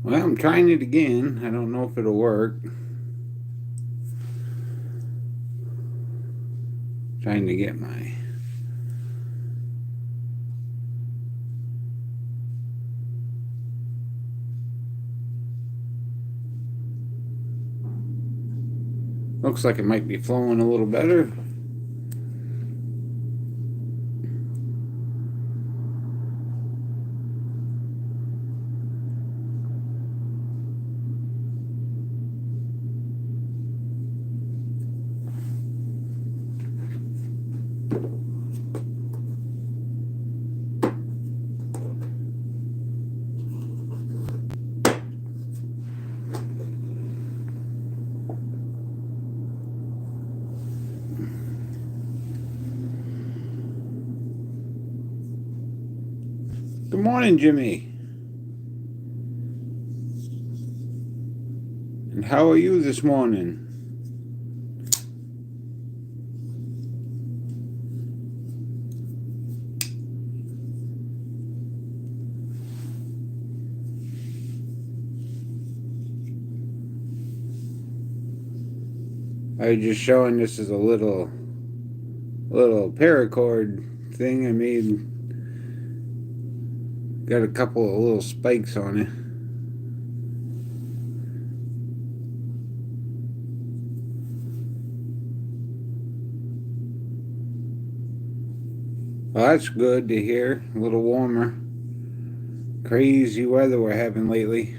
Well, I'm trying it again. I don't know if it'll work. Trying to get my... Looks like it might be flowing a little better. Good morning, Jimmy. And how are you this morning? I was just showing this is a little paracord thing I made. Got a couple of little spikes on it. Well, that's good to hear. A little warmer. Crazy weather we're having lately.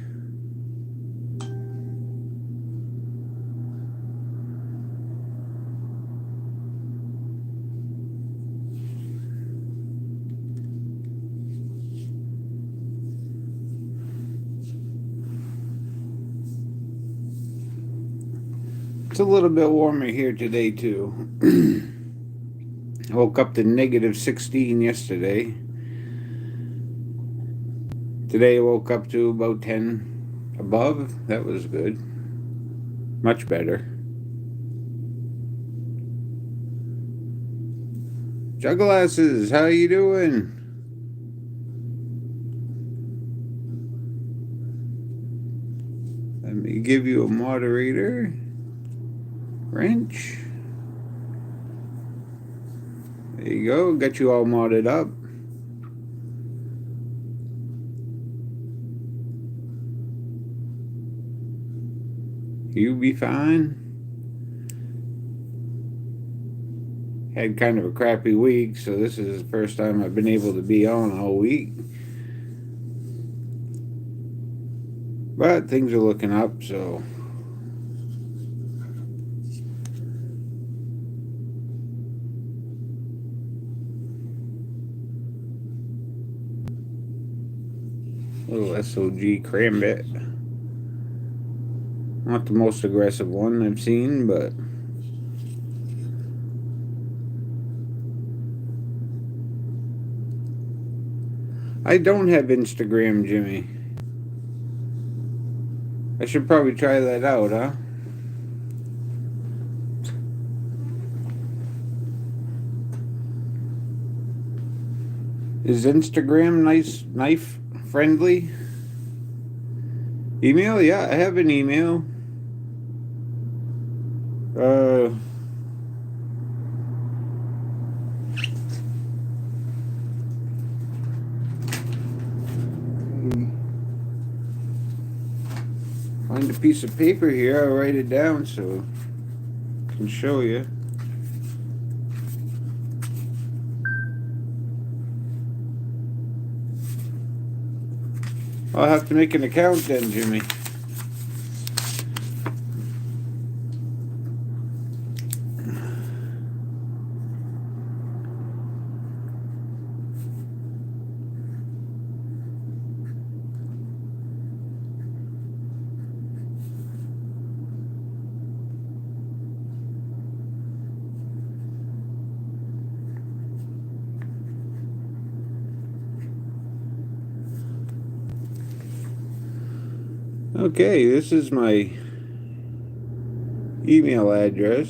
It's a little bit warmer here today, too. I woke up to negative 16 yesterday. Today I woke up to about 10 above. That was good. Much better. Jugglasses, how you doing? Let me give you a moderator. Wrench. There you go. Got you all modded up. You be fine. Had kind of a crappy week, so this is the first time I've been able to be on all week. But things are looking up, so... Little SOG Crambit. Not the most aggressive one I've seen, but... I don't have Instagram, Jimmy. I should probably try that out, huh? Is Instagram knife friendly? Email? Yeah, I have an email. Find a piece of paper here. I'll write it down so I can show you. I'll have to make an account then, Jimmy. Okay, this is my email address.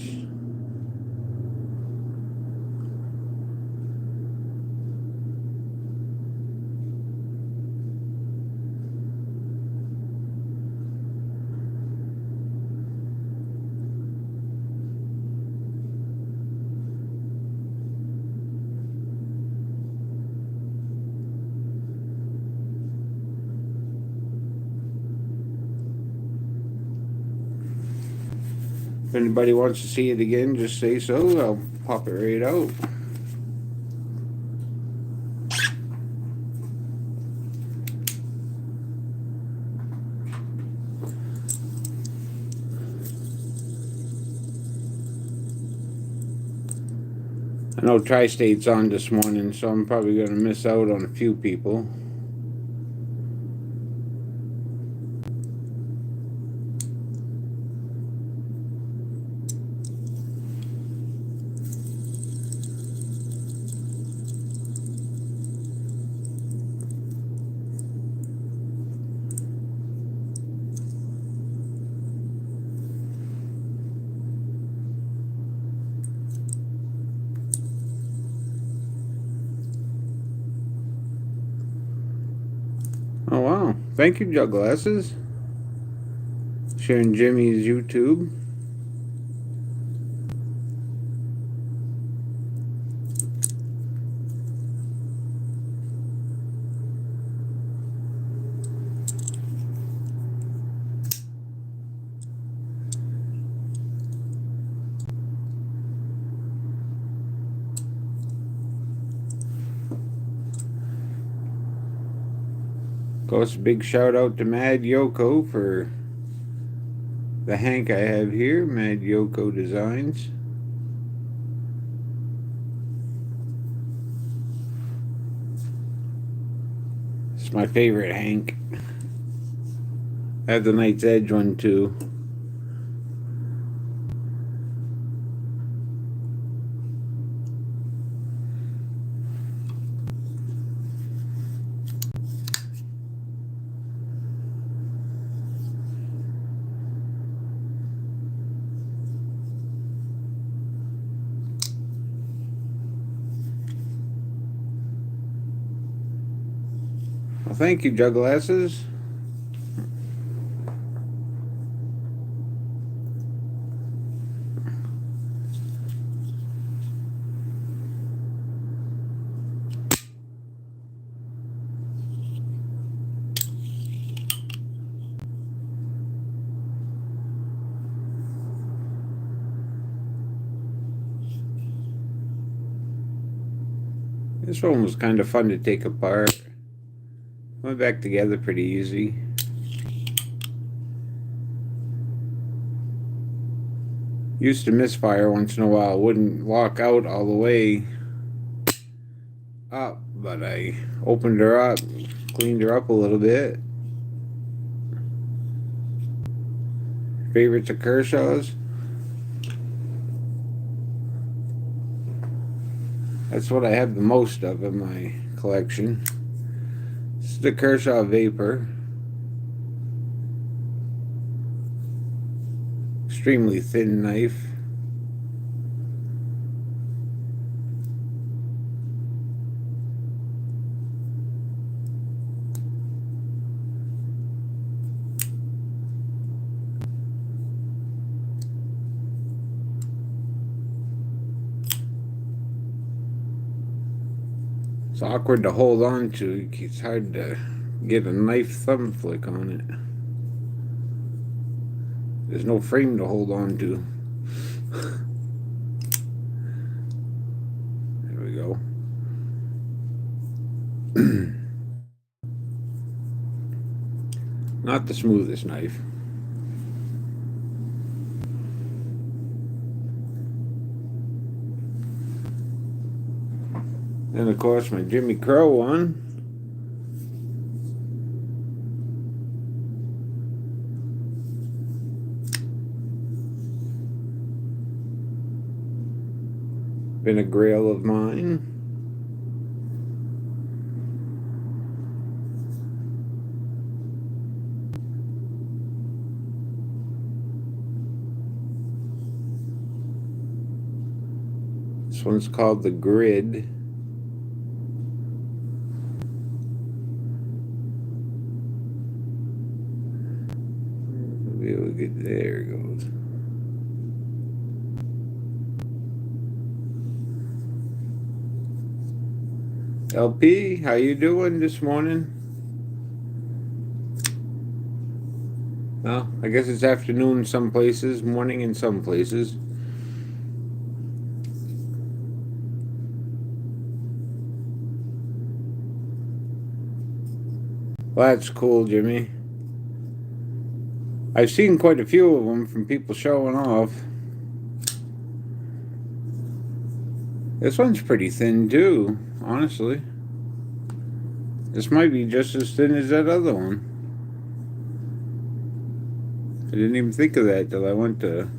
If anybody wants to see it again, just say so. I'll pop it right out. I know Tri-State's on this morning, so I'm probably going to miss out on a few people. Oh, wow. Thank you, Jug Glasses. Sharing Jimmy's YouTube. Of course, big shout out to Mad Yoko for the Hank I have here, Mad Yoko Designs. It's my favorite Hank. I have the Knight's Edge one too. Well, thank you, Jug Glasses. This one was kind of fun to take apart. Went back together pretty easy. Used to misfire once in a while. Wouldn't lock out all the way up, but I opened her up, cleaned her up a little bit. Favorites of Kershaw's? That's what I have the most of in my collection. This is the Kershaw Vapor. Extremely thin knife. It's awkward to hold on to. It's hard to get a knife thumb flick on it. There's no frame to hold on to. There we go. Not the smoothest knife. And of course my Jimmy Crow one. Been a grail of mine. This one's called the Grid. There it goes. LP, how you doing this morning? Well, I guess it's afternoon in some places, morning in some places. Well, that's cool, Jimmy. I've seen quite a few of them from people showing off. This one's pretty thin, too, honestly. This might be just as thin as that other one. I didn't even think of that till I went to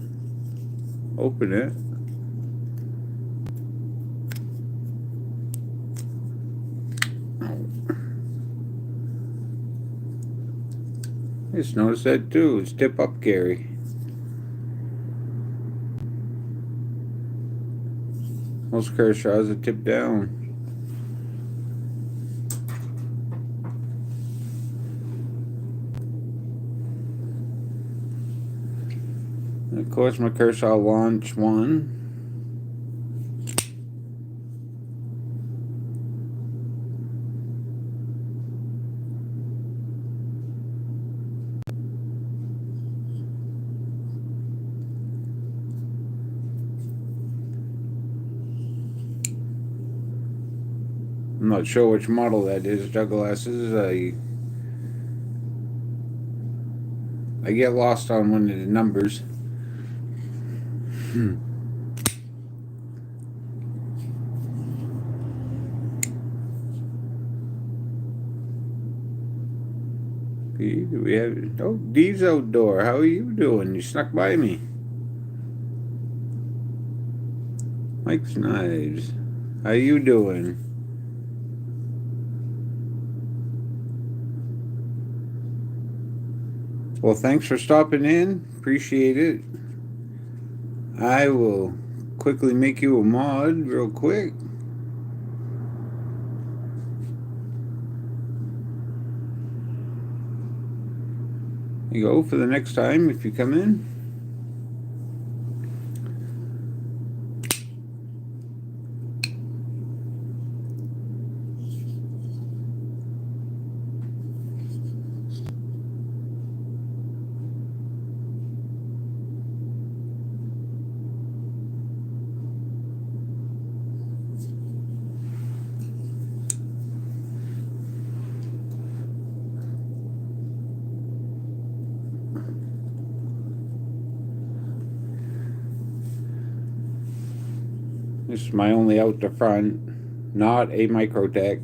open it. I just noticed that too. It's tip up carry. Most Kershaws are tip down. And of course, my Kershaw launch one. I'm not sure which model that is, Jugglasses. I get lost on one of the numbers. Do we have? Oh, Dee's outdoor. How are you doing? You snuck by me. Mike's Knives. How you doing? Well, thanks for stopping in. Appreciate it. I will quickly make you a mod real quick. You go for the next time if you come in. This is my only out the front, not a Microtech.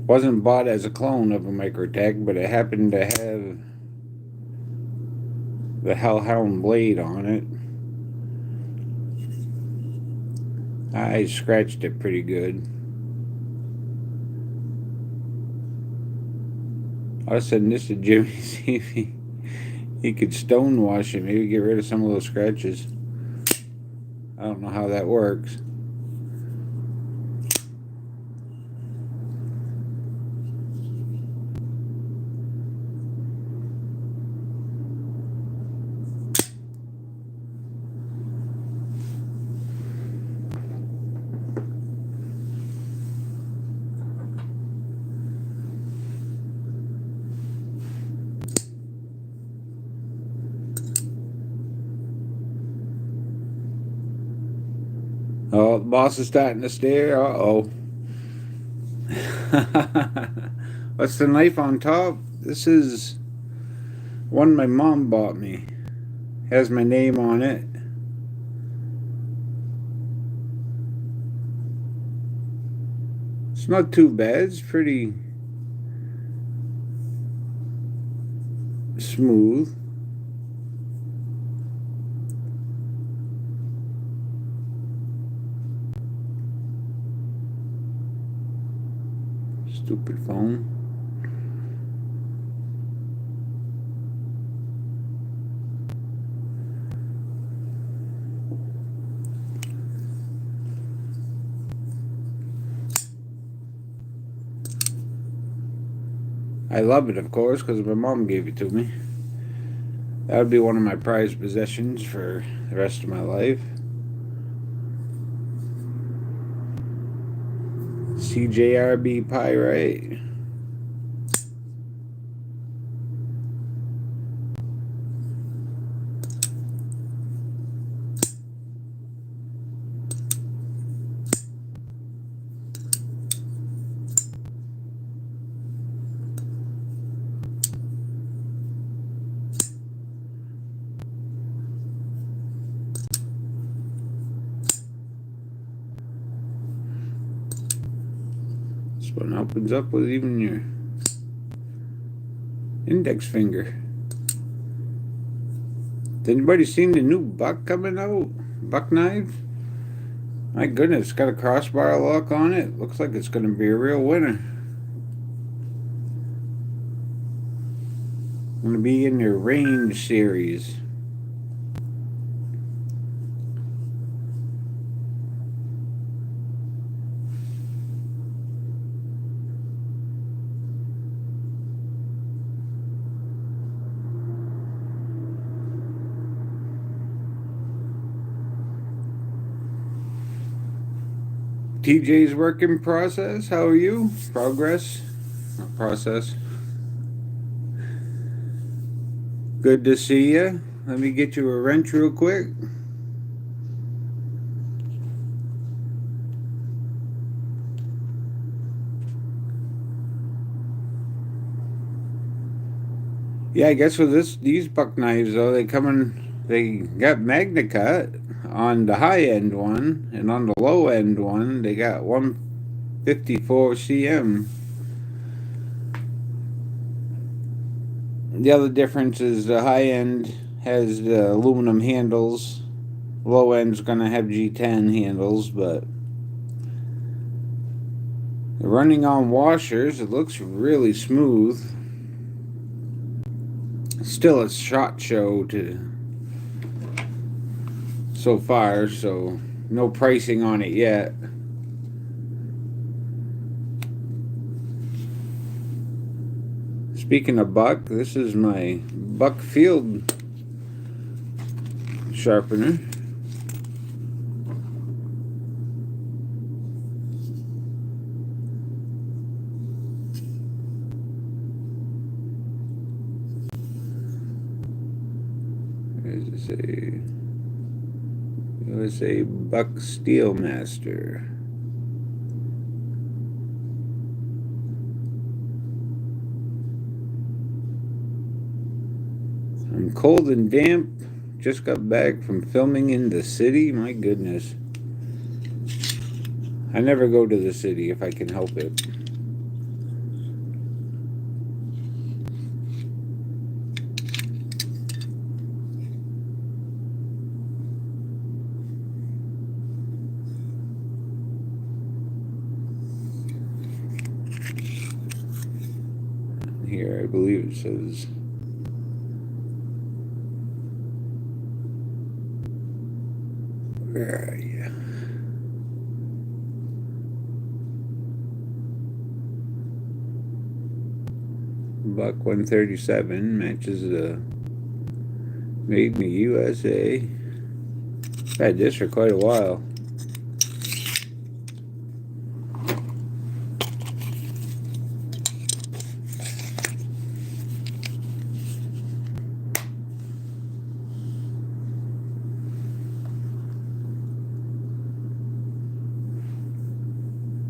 Wasn't bought as a clone of a Microtech, but it happened to have the Hellhound blade on it. I scratched it pretty good. I'll send this to Jimmy, see if he could stonewash it, maybe get rid of some of those scratches. I don't know how that works. Oh, the boss is starting to stare. Uh-oh. What's the knife on top? This is one my mom bought me. Has my name on it. It's not too bad. It's pretty smooth. Stupid phone. I love it, of course, because my mom gave it to me. That would be one of my prized possessions for the rest of my life. CJRB Pyrite. This one opens up with even your index finger. Has anybody seen the new buck coming out? Buck knife? My goodness, it's got a crossbar lock on it. Looks like it's going to be a real winner. Going to be in their range series. TJ's work in process. How are you? Progress? Not process. Good to see you. Let me get you a wrench real quick. Yeah, I guess with these buck knives though, they got Magna Cut on the high end one, and on the low end one, they got 154 cm. The other difference is the high end has the aluminum handles. Low end's gonna have G10 handles, but they're running on washers. It looks really smooth. Still a SHOT Show so far, so no pricing on it yet. Speaking of buck, this is my buck field sharpener. It was a Buck Steelmaster. I'm cold and damp. Just got back from filming in the city. My goodness. I never go to the city if I can help it. Here, I believe it says where are you? Buck 137 matches the made in the USA. I've had this for quite a while.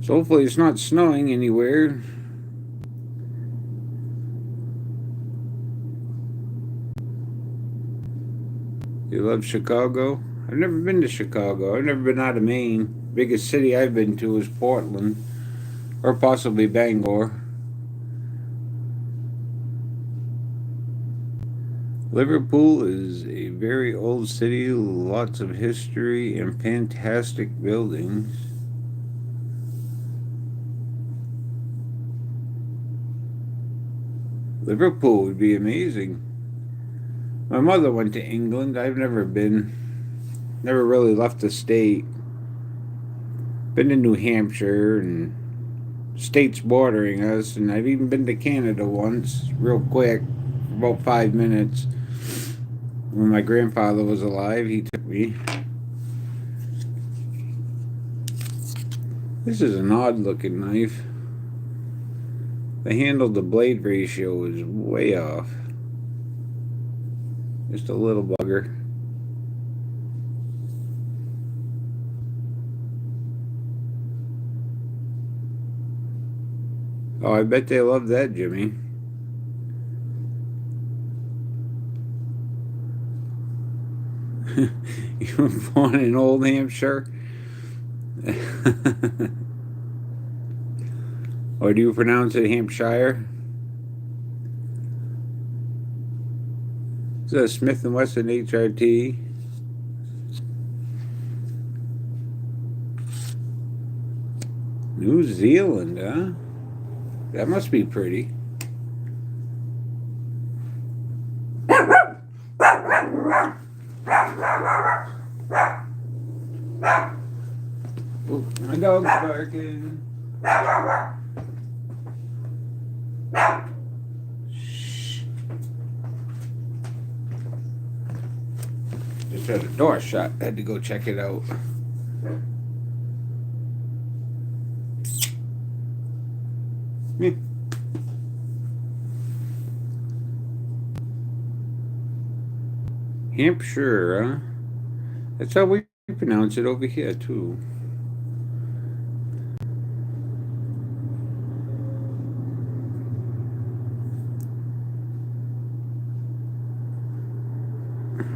So hopefully it's not snowing anywhere. You love Chicago? I've never been to Chicago. I've never been out of Maine. Biggest city I've been to is Portland, or possibly Bangor. Liverpool is a very old city, lots of history and fantastic buildings. Liverpool would be amazing. My mother went to England. I've never been. Never really left the state. Been to New Hampshire and states bordering us, and I've even been to Canada once, real quick, for about 5 minutes. When my grandfather was alive, he took me. This is an odd looking knife. The handle to blade ratio is way off. Just a little bugger. Oh, I bet they love that, Jimmy. You were born in Old Hampshire? Or do you pronounce it Hampshire? Is that Smith & Wesson HRT? New Zealand, huh? That must be pretty. Ooh, my dog's barking. Shh. Just had the door shut. Had to go check it out. Yeah. Hampshire, huh? That's how we pronounce it over here, too.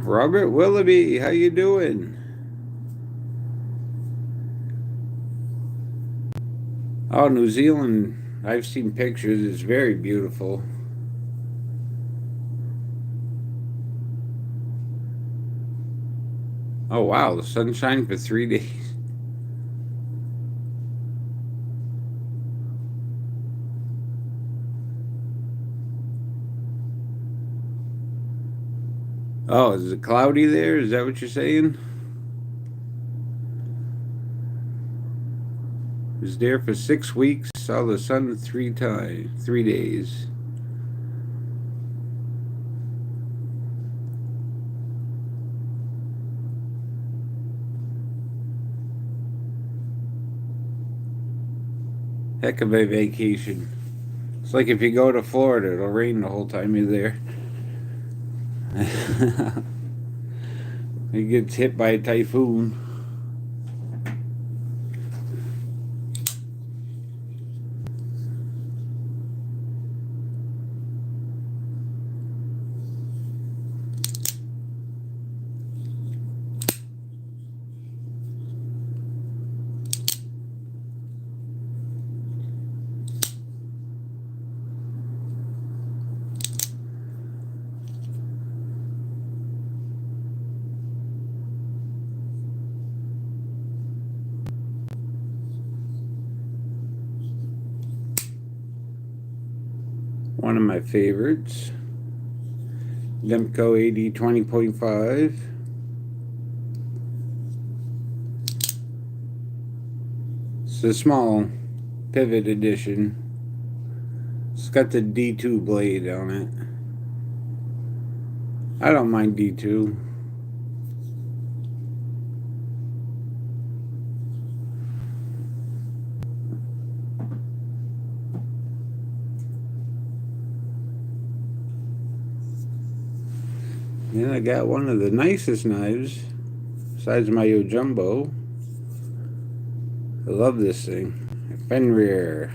Robert Willoughby, how you doing? Oh, New Zealand. I've seen pictures. It's very beautiful. Oh, wow. The sun shined for 3 days. Oh, is it cloudy there? Is that what you're saying? Was there for 6 weeks. Saw the sun 3 days. Heck of a vacation. It's like if you go to Florida, it'll rain the whole time you're there. He gets hit by a typhoon. One of my favorites. Demco AD 20.5. It's a small pivot edition. It's got the D2 blade on it. I don't mind D2. Then I got one of the nicest knives, besides my Jumbo. I love this thing. Fenrir.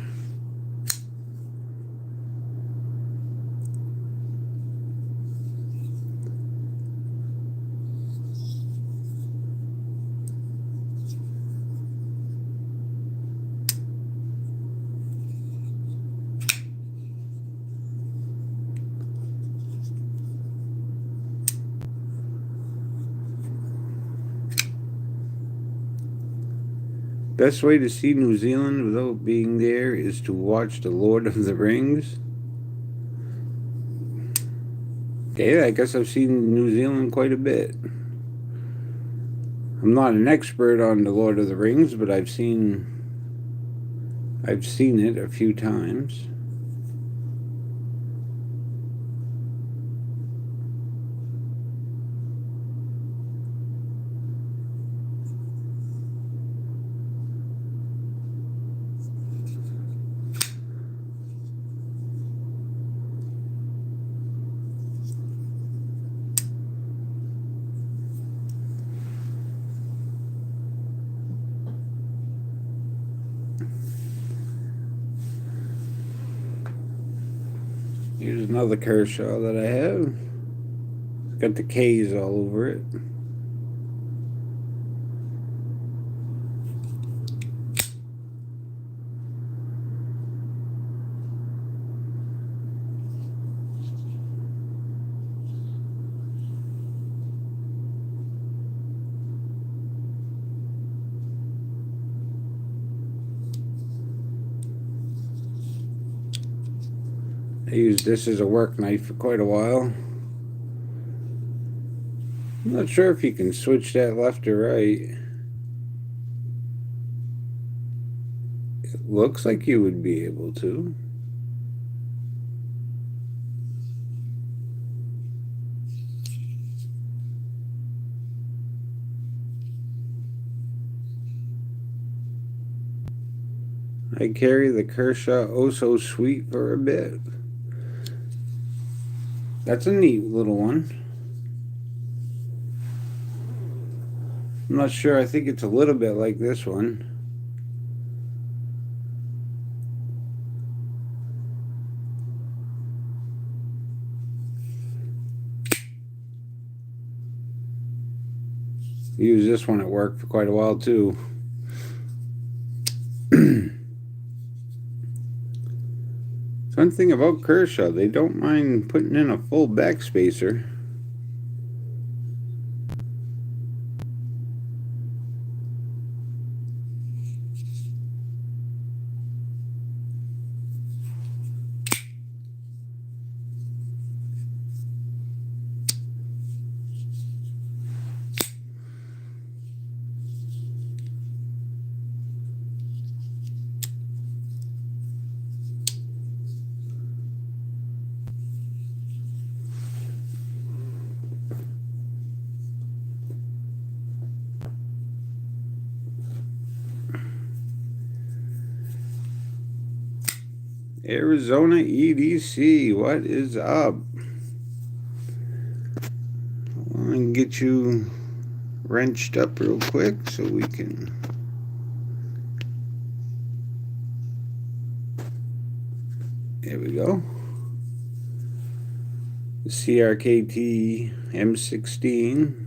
Best way to see New Zealand without being there is to watch The Lord of the Rings. Okay, I guess I've seen New Zealand quite a bit. I'm not an expert on The Lord of the Rings, but I've seen it a few times. Here's another Kershaw that I have. It's got the K's all over it. I used this as a work knife for quite a while. I'm not sure if you can switch that left or right. It looks like you would be able to. I carry the Kershaw Oh So Sweet for a bit. That's a neat little one. I'm not sure. I think it's a little bit like this one. I used this one at work for quite a while too. One thing about Kershaw, they don't mind putting in a full backspacer. Arizona EDC, what is up? Let me get you wrenched up real quick so we can. There we go. The CRKT M16.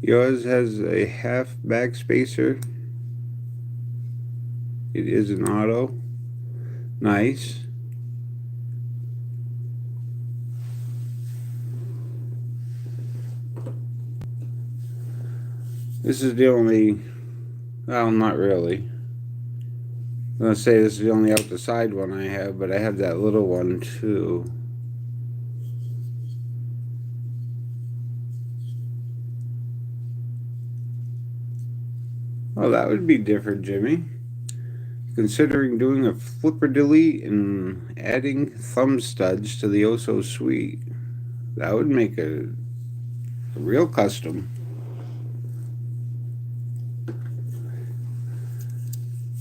Yours has a half backspacer. It is an auto. Nice. This is the only, well, not really. I'm going to say this is the only out the side one I have, but I have that little one too. Well, that would be different, Jimmy. Considering doing a flipper delete and adding thumb studs to the Oh So Sweet, that would make a real custom.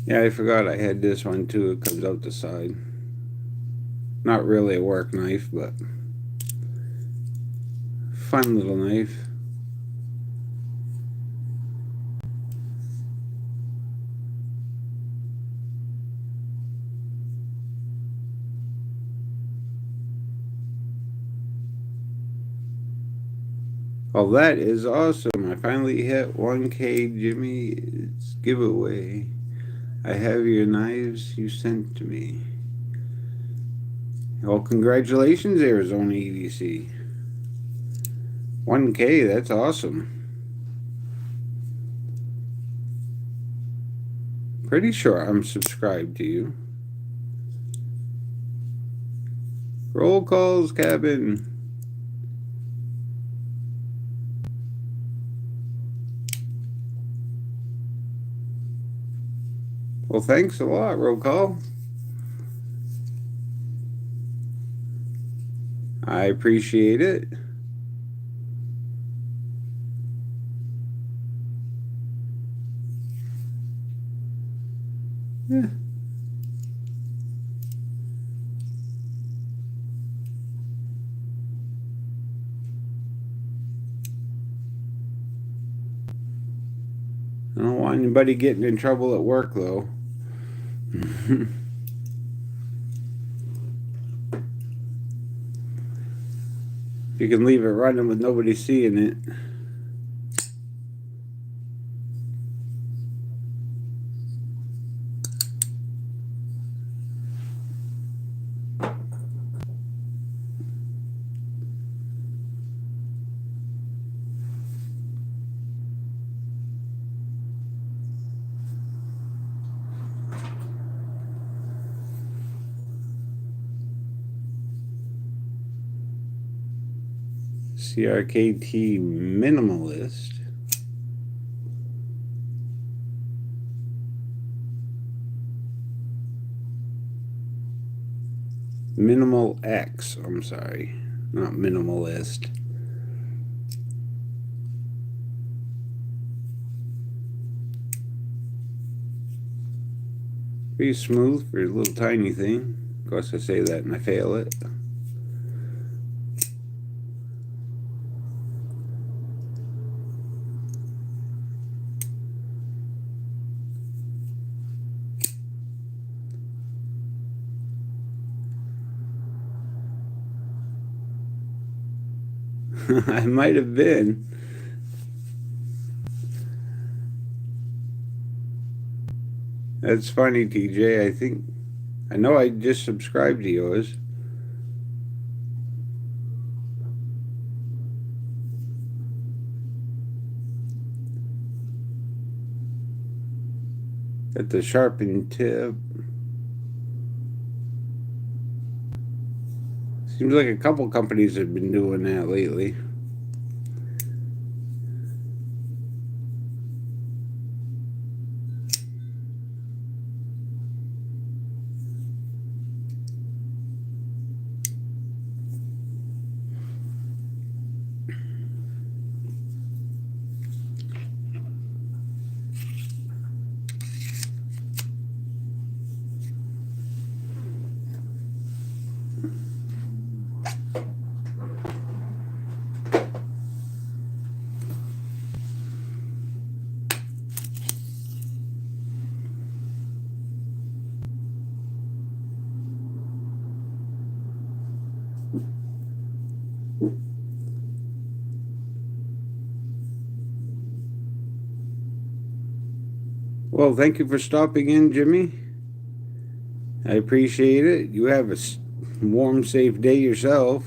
Yeah, I forgot I had this one too. It comes out the side. Not really a work knife, but fun little knife. Oh, that is awesome. I finally hit 1K, Jimmy. It's giveaway. I have your knives you sent to me. Well, congratulations, Arizona EDC. 1K, that's awesome. Pretty sure I'm subscribed to you. Roll calls, cabin. Well, thanks a lot, roll call. I appreciate it. Yeah. I don't want anybody getting in trouble at work, though. You can leave it running with nobody seeing it. CRKT Minimalist. Minimal X, I'm sorry, not minimalist. Pretty smooth for a little tiny thing. Of course, I say that and I fail it. I might have been. That's funny, TJ. I know I just subscribed to yours. At the sharpened tip. Seems like a couple companies have been doing that lately. Well, thank you for stopping in, Jimmy. I appreciate it. You have a warm, safe day yourself.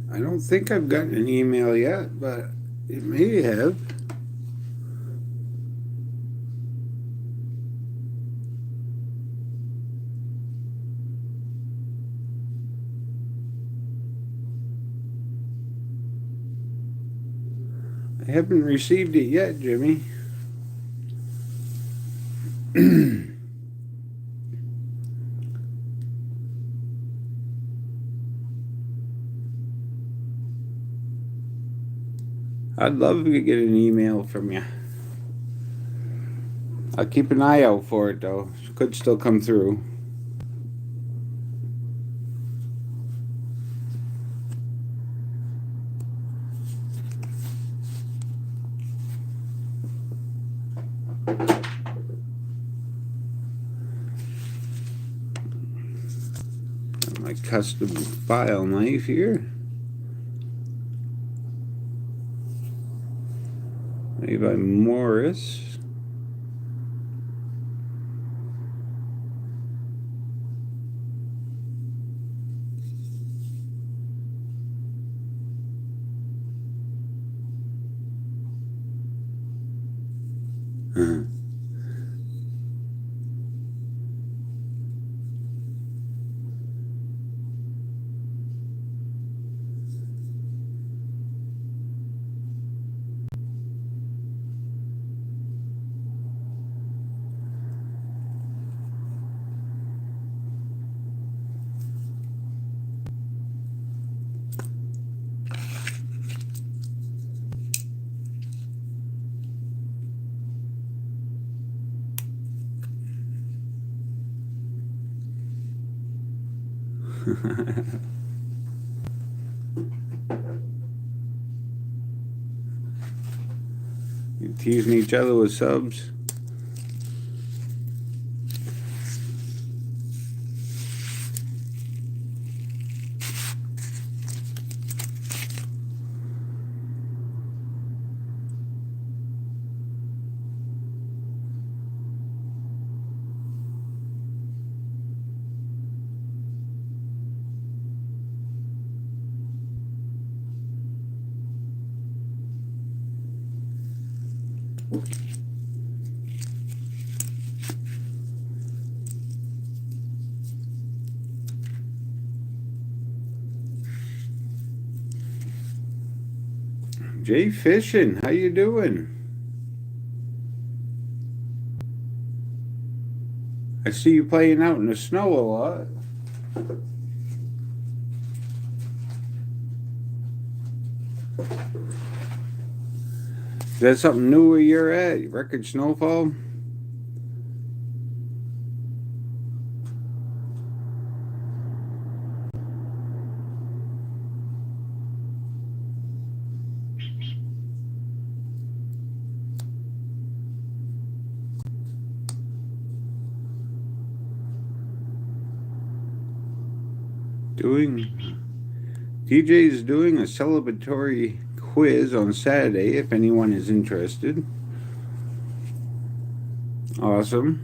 I don't think I've gotten an email yet, but it may have. I haven't received it yet, Jimmy. I'd love to get an email from you. I'll keep an eye out for it, though. It could still come through. Got my custom file knife here. Made by Morris. You teasing each other with subs? Jay Fishing, how you doing? I see you playing out in the snow a lot. Is that something new where you're at? Record snowfall? DJ's doing a celebratory quiz on Saturday if anyone is interested. Awesome.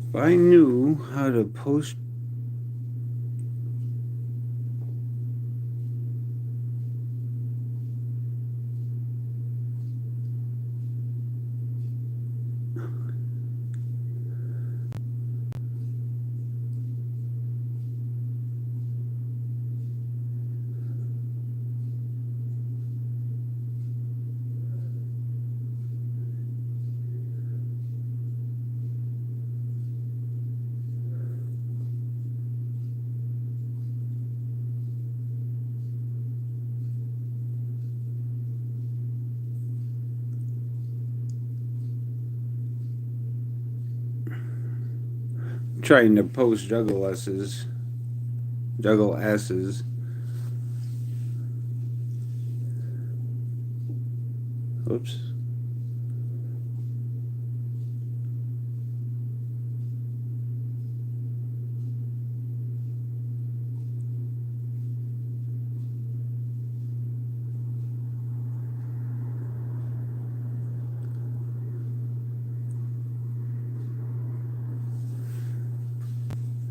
If I knew how to post. Trying to post juggle S's. Oops.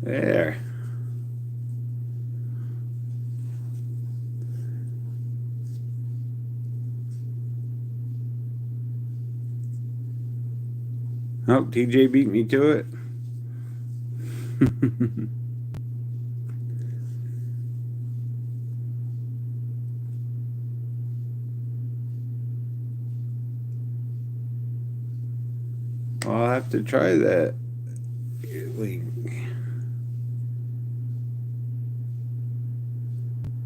There. Oh, TJ beat me to it. I'll have to try that.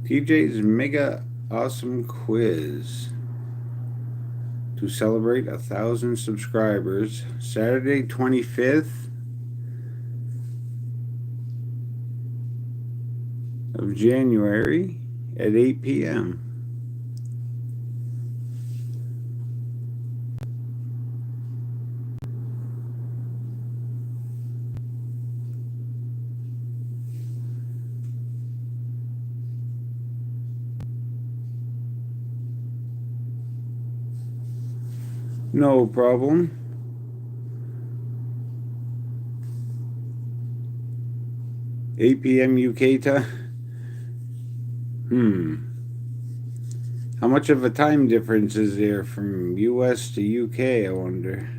TJ's mega awesome quiz to celebrate 1,000 subscribers, Saturday 25th of January at 8 p.m. No problem. 8 p.m. UK time. How much of a time difference is there from US to UK, I wonder?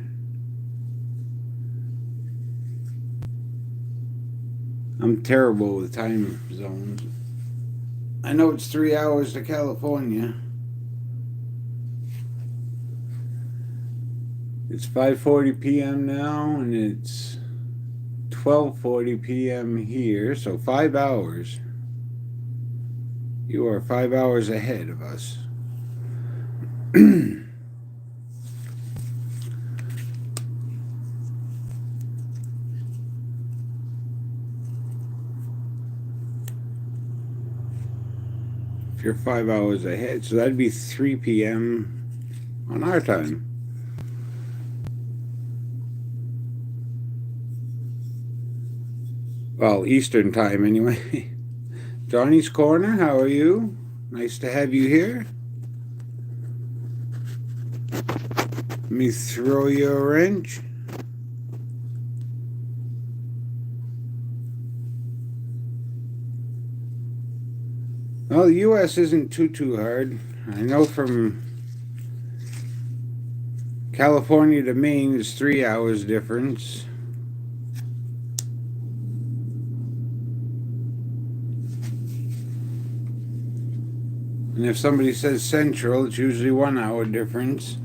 I'm terrible with time zones. I know it's 3 hours to California. It's 5:40 p.m. now, and it's 12:40 p.m. here, so 5 hours. You are 5 hours ahead of us. If you're 5 hours ahead, so that'd be 3 p.m. on our time. Well, Eastern time anyway. Johnny's Corner, how are you? Nice to have you here. Let me throw you a wrench. Well, the U.S. isn't too hard. I know from California to Maine is 3 hours difference. And if somebody says Central, it's usually 1 hour difference.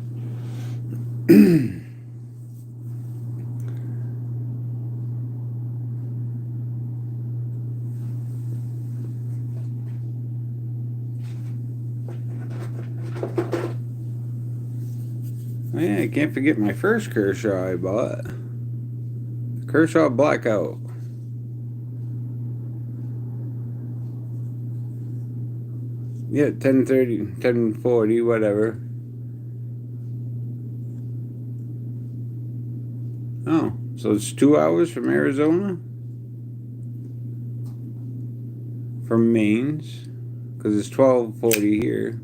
Yeah, I can't forget my first Kershaw I bought. Kershaw Blackout. Yeah, 1030, 1040, whatever. Oh, so it's 2 hours from Arizona? From Maine's, because it's 1240 here.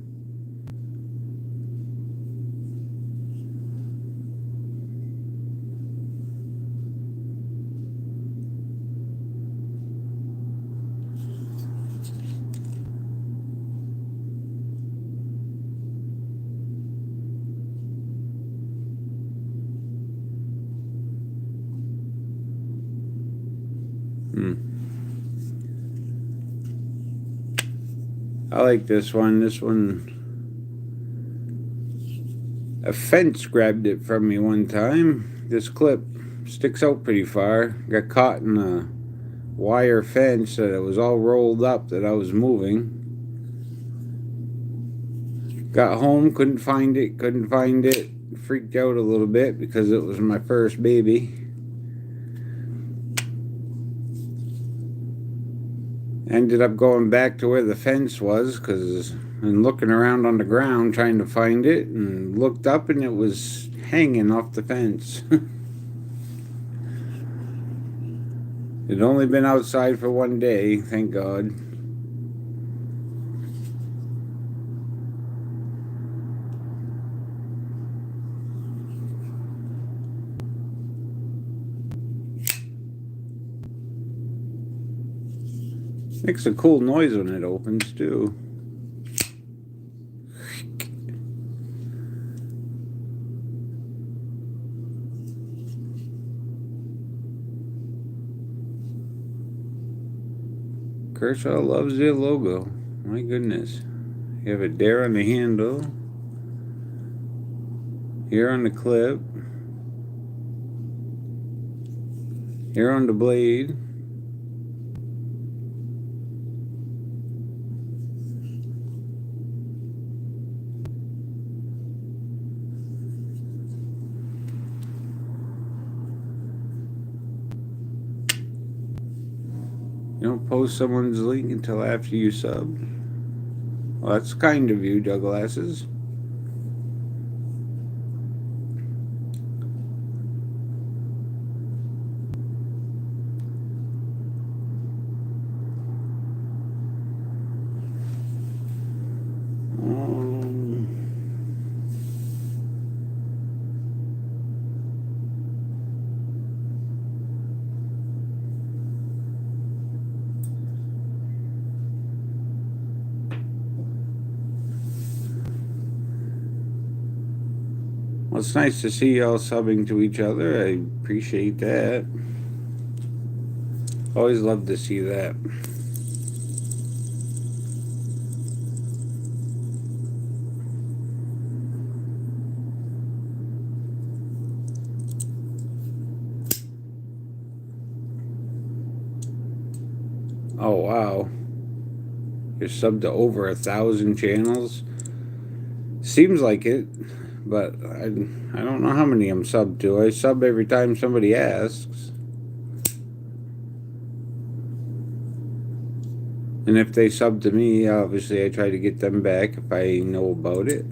I like this one. This one, a fence grabbed it from me one time. This clip sticks out pretty far. Got caught in a wire fence that it was all rolled up that I was moving. Got home, couldn't find it. Freaked out a little bit because it was my first baby. Ended up going back to where the fence was and looking around on the ground trying to find it, and looked up and it was hanging off the fence. It'd only been outside for 1 day, thank God. Makes a cool noise when it opens too. Kershaw loves their logo. My goodness. You have a dare on the handle. Here on the clip. Here on the blade. You don't post someone's link until after you sub. Well, that's kind of you, Douglasses. Well, it's nice to see y'all subbing to each other. I appreciate that. Always love to see that. Oh, wow. You're subbed to over 1,000 channels. Seems like it, but I don't know how many I'm subbed to. I sub every time somebody asks. And if they sub to me, obviously I try to get them back if I know about it.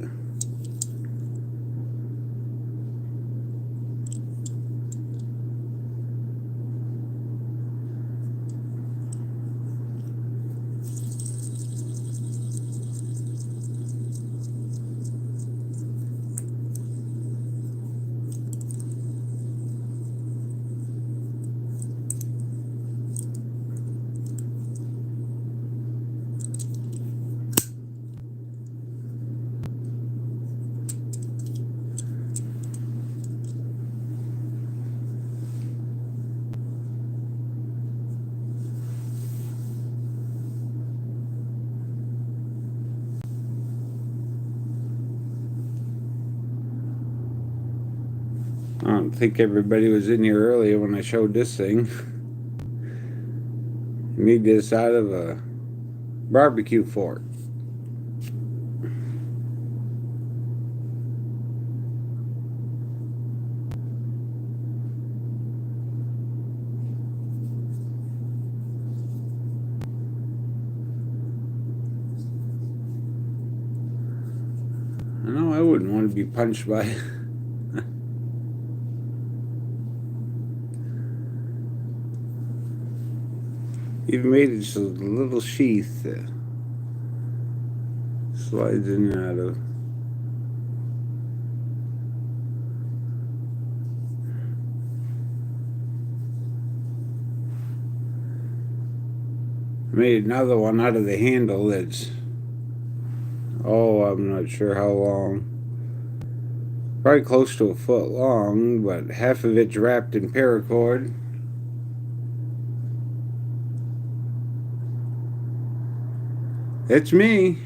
I don't think everybody was in here earlier when I showed this thing. Made this out of a barbecue fork. I know I wouldn't want to be punched by it. Even made it just a little sheath that slides in and out of. I made another one out of the handle that's, I'm not sure how long. Probably close to a foot long, but half of it's wrapped in paracord. It's me.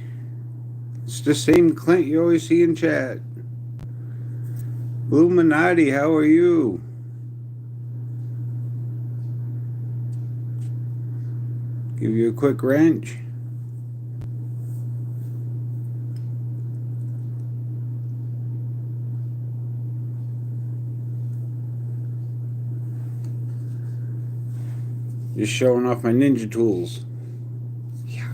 It's the same Clint you always see in chat. Illuminati, how are you? Give you a quick wrench. Just showing off my ninja tools. Yeah.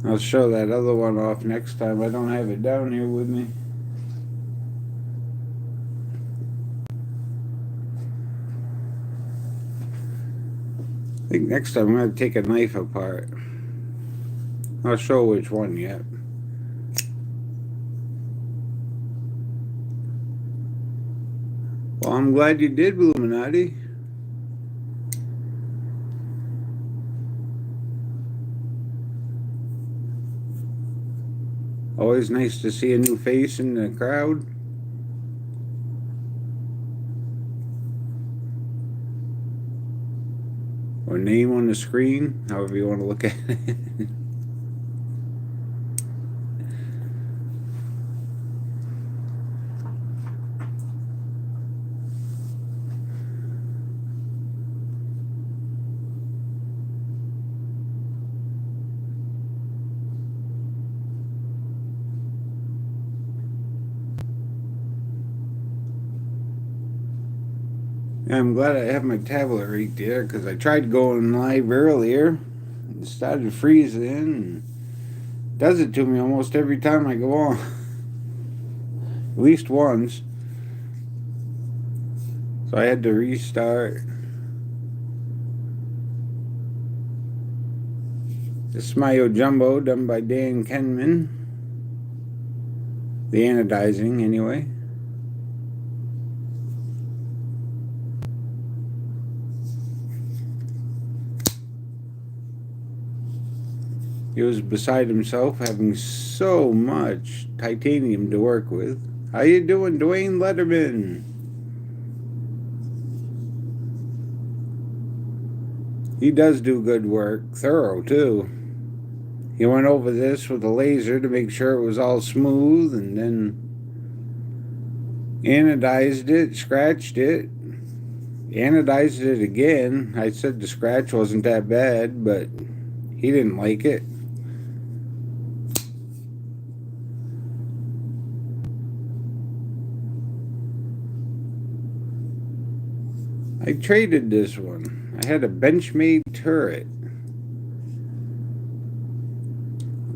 I'll show that other one off next time. I don't have it down here with me. I think next time I'm going to take a knife apart. I'll show which one yet. Well, I'm glad you did, Illuminati. Always nice to see a new face in the crowd. Or name on the screen, however you want to look at it. I'm glad I have my tablet right there because I tried going live earlier. It started freezing and does it to me almost every time I go on. At least once. So I had to restart. This is my Jumbo done by Dan Kenman. The anodizing, anyway. He was beside himself, having so much titanium to work with. How you doing, Dwayne Letterman? He does do good work, thorough too. He went over this with a laser to make sure it was all smooth, and then anodized it, scratched it, anodized it again. I said the scratch wasn't that bad, but he didn't like it. I traded this one. I had a Benchmade turret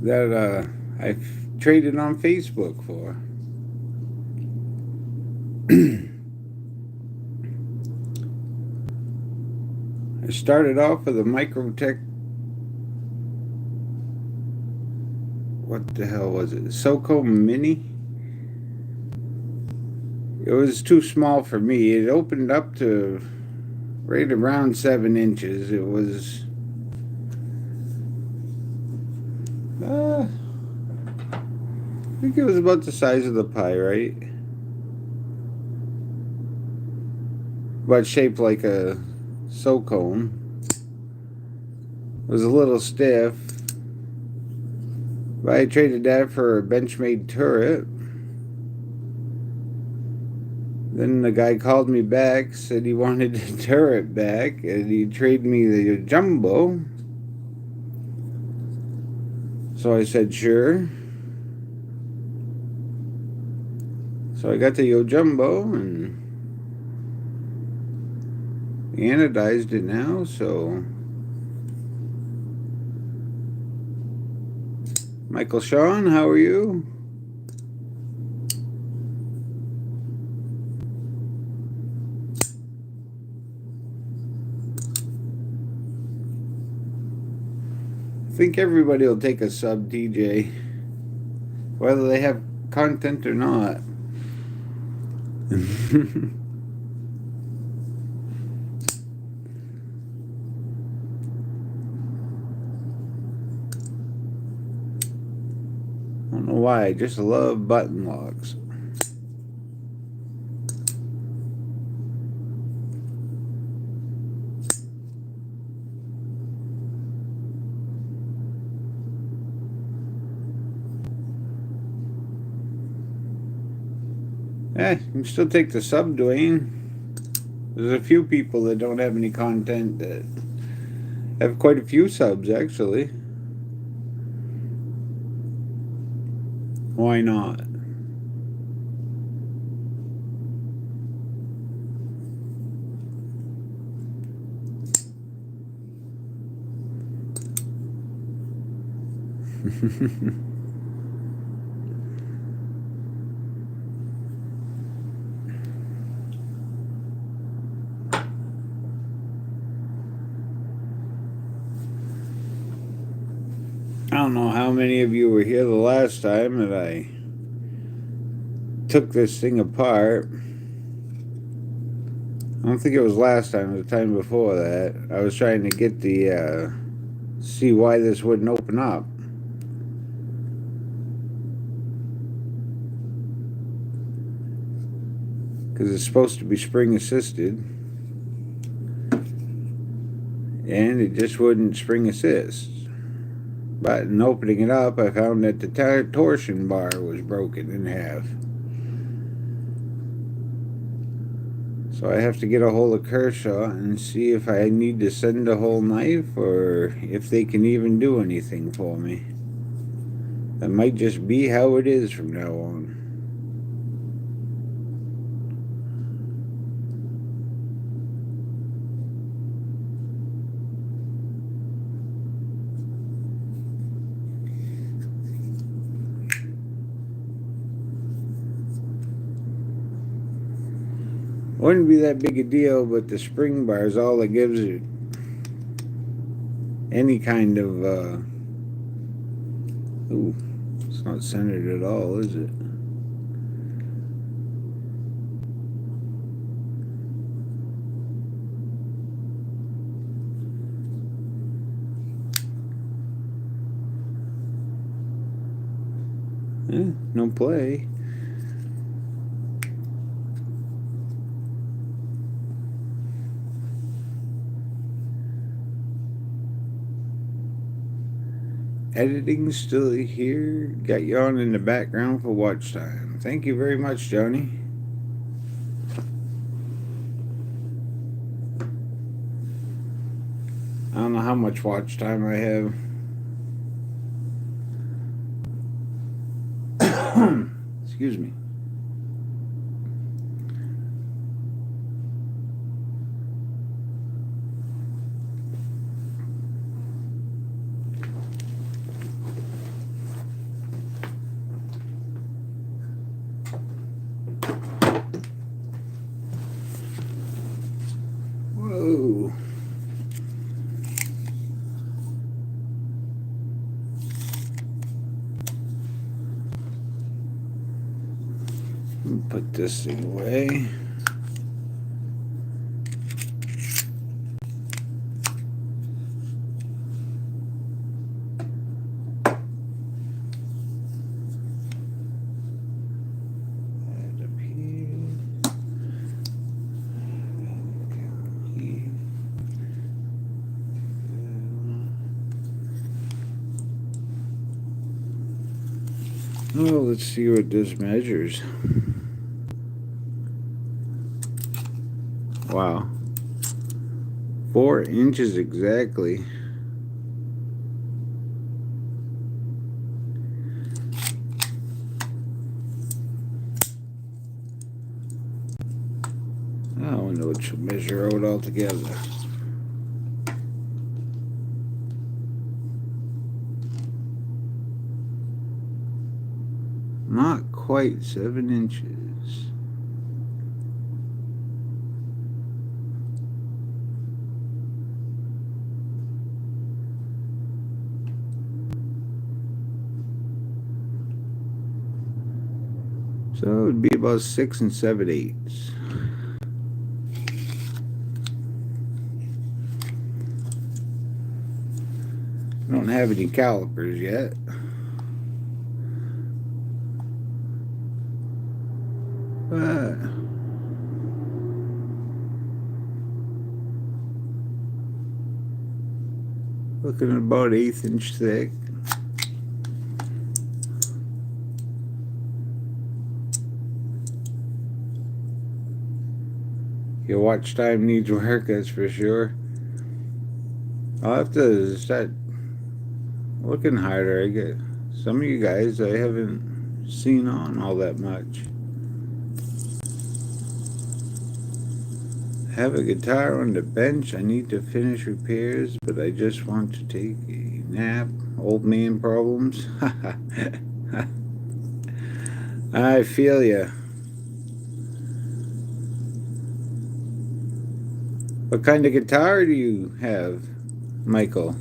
that I traded on Facebook for. I started off with a Microtech. What the hell was it? Soco Mini? It was too small for me. It opened up to right around 7 inches. It was think it was about the size of the pie, right? But shaped like a soap cone. It was a little stiff. But I traded that for a Benchmade turret. Then the guy called me back, said he wanted the turret back, and he traded me the jumbo. So I said, sure. So I got the Yojumbo and anodized it now, so Michael Sean, how are you? I think everybody will take a sub, TJ, whether they have content or not. I don't know why, I just love button locks. You can still take the sub, Dwayne. There's a few people that don't have any content that have quite a few subs, actually. Why not? I don't know how many of you were here the last time that I took this thing apart. I don't think it was last time, it was the time before that. I was trying to get the, see why this wouldn't open up. Because it's supposed to be spring assisted. And it just wouldn't spring assist. But in opening it up, I found that the torsion bar was broken in half. So I have to get a hold of Kershaw and see if I need to send a whole knife or if they can even do anything for me. That might just be how it is from now on. Wouldn't be that big a deal, but the spring bar is all that gives it any kind of, ooh, it's not centered at all, is it? No play. Editing still here. Got you on in the background for watch time. Thank you very much, Johnny. I don't know how much watch time I have. Excuse me. Whoa. Put this thing away. Well, let's see what this measures. Wow. 4 inches exactly. I wonder what she'll measure out altogether. Not quite 7 inches. So it would be about 6 7/8. I don't have any calipers yet. But looking at about 1/8 inch thick. Your watch time needs work, that's for sure. I'll have to start looking harder. I get some of you guys I haven't seen on all that much. I have a guitar on the bench. I need to finish repairs, but I just want to take a nap. Old man problems. I feel ya. What kind of guitar do you have, Michael?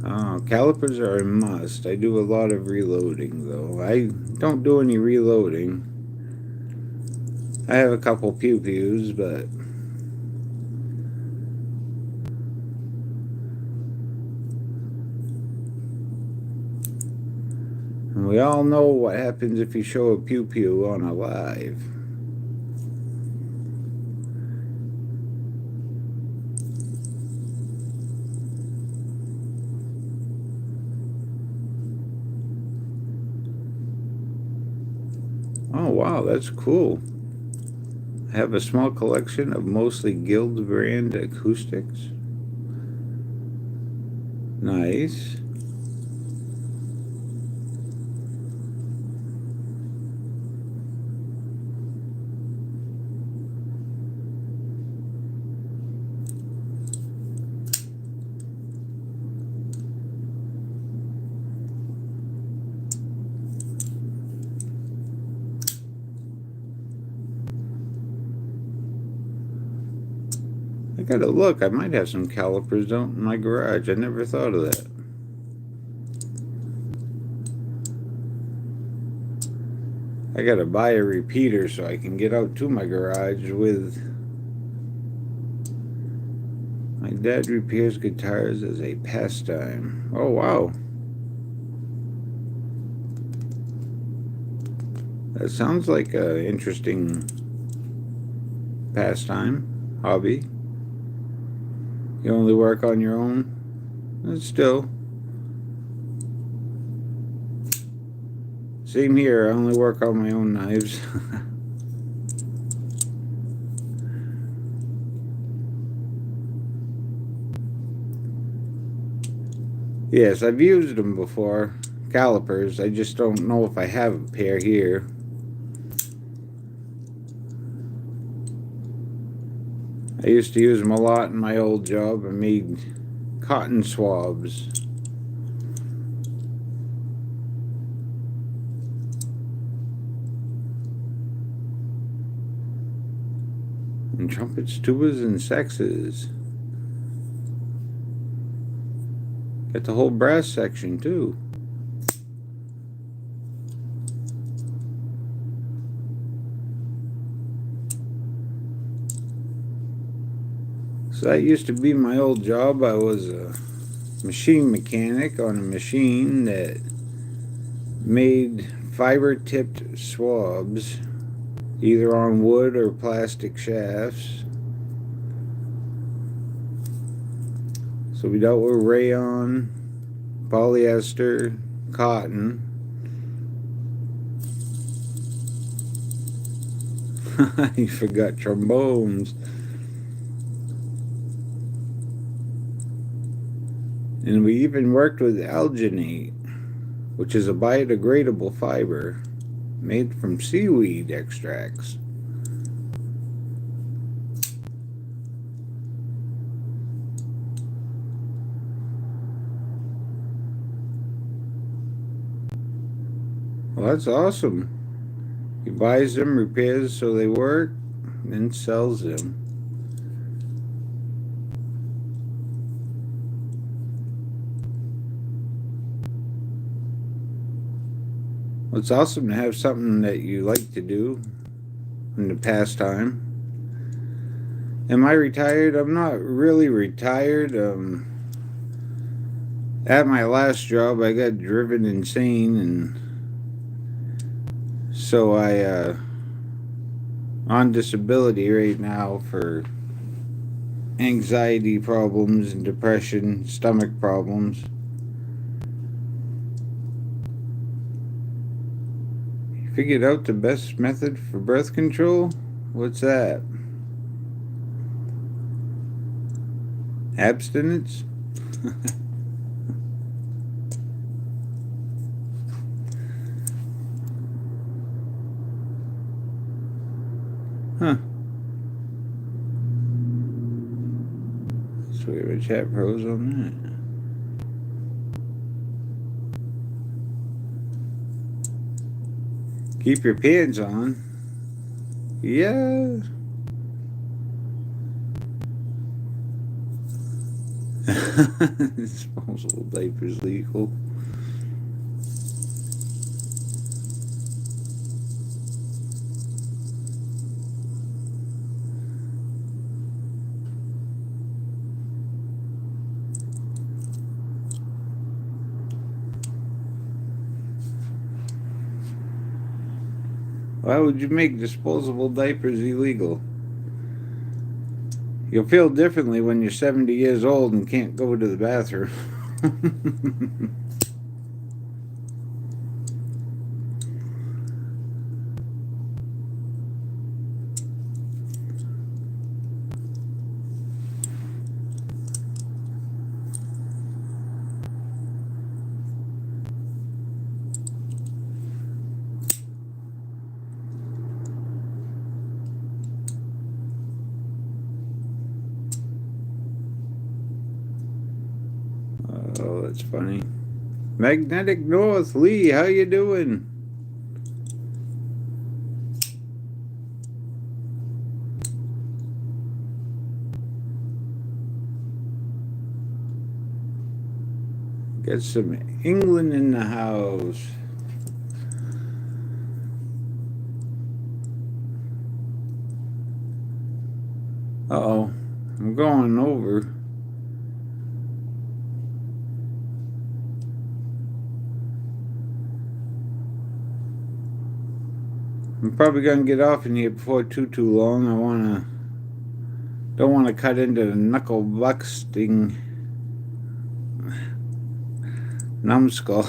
Oh, calipers are a must. I do a lot of reloading, though. I don't do any reloading. I have a couple pew-pews, but and we all know what happens if you show a pew-pew on a live. Oh, wow, that's cool. I have a small collection of mostly Guild brand acoustics. Nice. I gotta look. I might have some calipers out in my garage. I never thought of that. I gotta buy a repeater so I can get out to my garage with. My dad repairs guitars as a pastime. Oh, wow. That sounds like an interesting pastime, hobby. You only work on your own? But still. Same here, I only work on my own knives. Yes, I've used them before. Calipers. I just don't know if I have a pair here. I used to use them a lot in my old job. I made cotton swabs. And trumpets, tubas, and saxes. Got the whole brass section too. So that used to be my old job. I was a machine mechanic on a machine that made fiber-tipped swabs, either on wood or plastic shafts. So we dealt with rayon, polyester, cotton. You forgot trombones. And we even worked with alginate, which is a biodegradable fiber made from seaweed extracts. Well, that's awesome. He buys them, repairs so they work, then sells them. Well, it's awesome to have something that you like to do in the pastime. Am I retired? I'm not really retired. At my last job, I got driven insane, and so I on disability right now for anxiety problems and depression, stomach problems. Figured out the best method for birth control? What's that? Abstinence? Huh. So we have a chat pros on that. Keep your pants on. Yeah. Disposable diapers legal. Why would you make disposable diapers illegal? You'll feel differently when you're 70 years old and can't go to the bathroom. Oh, that's funny. Magnetic North, Lee, how you doing? Got some England in the house. Uh-oh, I'm going over. I'm probably gonna get off in here before too long. Don't wanna cut into the knuckle busting numbskull.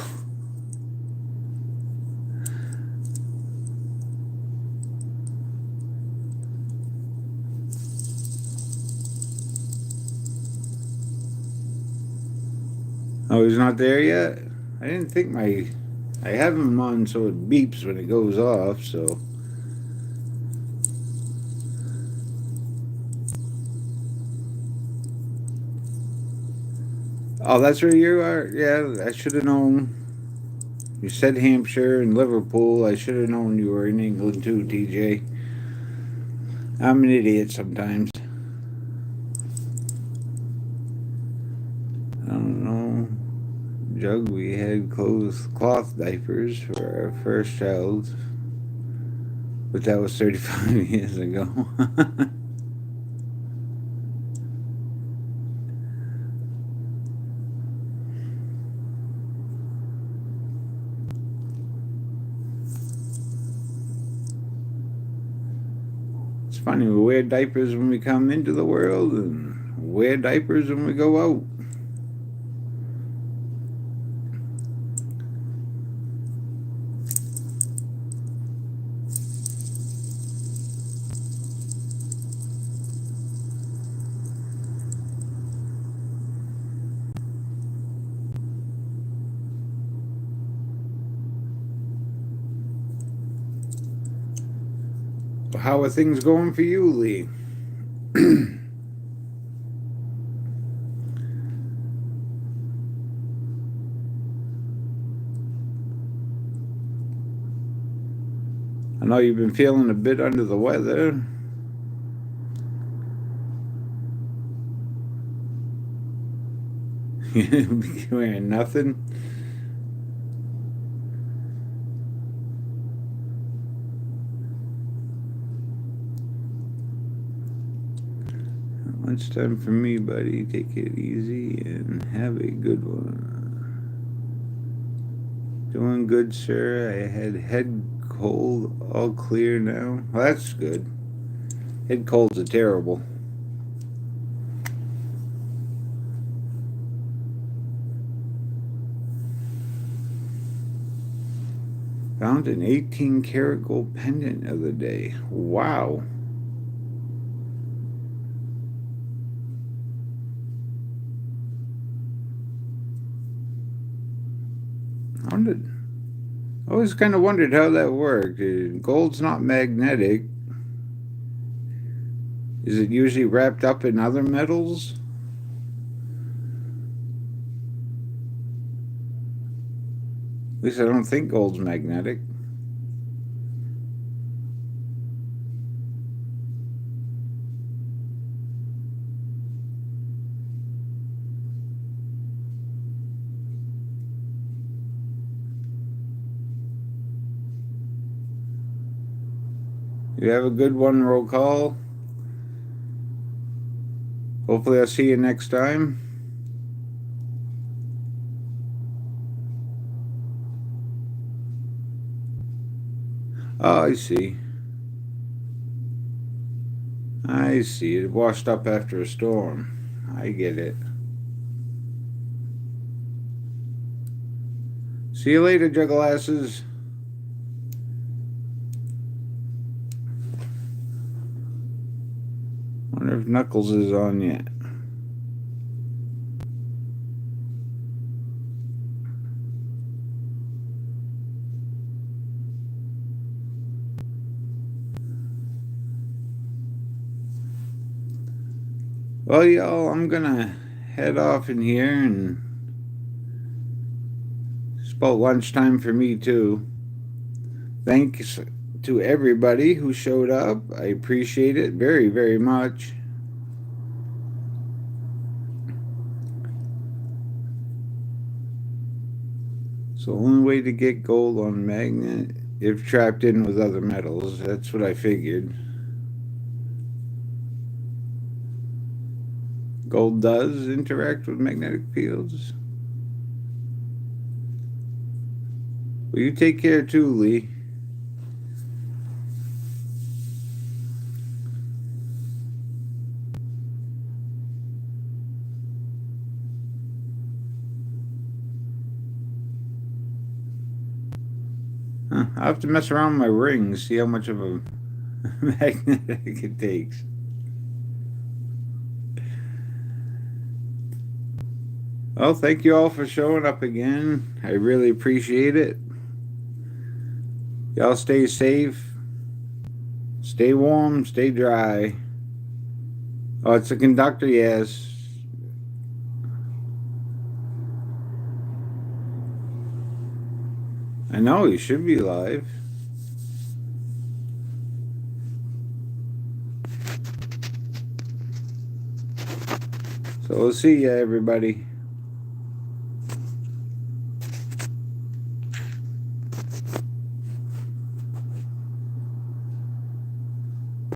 Oh, he's not there yet? I didn't think I have him on so it beeps when it goes off, so. Oh, that's where you are? Yeah, I should have known. You said Hampshire and Liverpool. I should have known you were in England too, TJ. I'm an idiot sometimes. I don't know. jug, we had cloth diapers for our first child, but that was 35 years ago. It's funny, we wear diapers when we come into the world and wear diapers when we go out. How are things going for you, Lee? I know you've been feeling a bit under the weather. You wearing nothing? Lunchtime for me, buddy. Take it easy and have a good one. Doing good, sir. I had head cold, all clear now. Well, that's good. Head colds are terrible. Found an 18-karat gold pendant the other day. Wow. I always kind of wondered how that worked. Gold's not magnetic. Is it usually wrapped up in other metals? At least I don't think gold's magnetic. You have a good one, roll call. Hopefully I'll see you next time. Oh, I see. I see. It washed up after a storm. I get it. See you later, Jugglasses. Wonder if Knuckles is on yet. Well, y'all, I'm gonna head off in here, and it's about lunchtime for me too. Thanks to everybody who showed up. I appreciate it very, very much. So the only way to get gold on magnet if trapped in with other metals. That's what I figured. Gold does interact with magnetic fields. Well, you take care too, Lee. I'll have to mess around with my rings, see how much of a magnetic it takes. Well, thank you all for showing up again. I really appreciate it. Y'all stay safe. Stay warm, stay dry. Oh, it's a conductor, yes. I know, he should be live. So we'll see ya, everybody.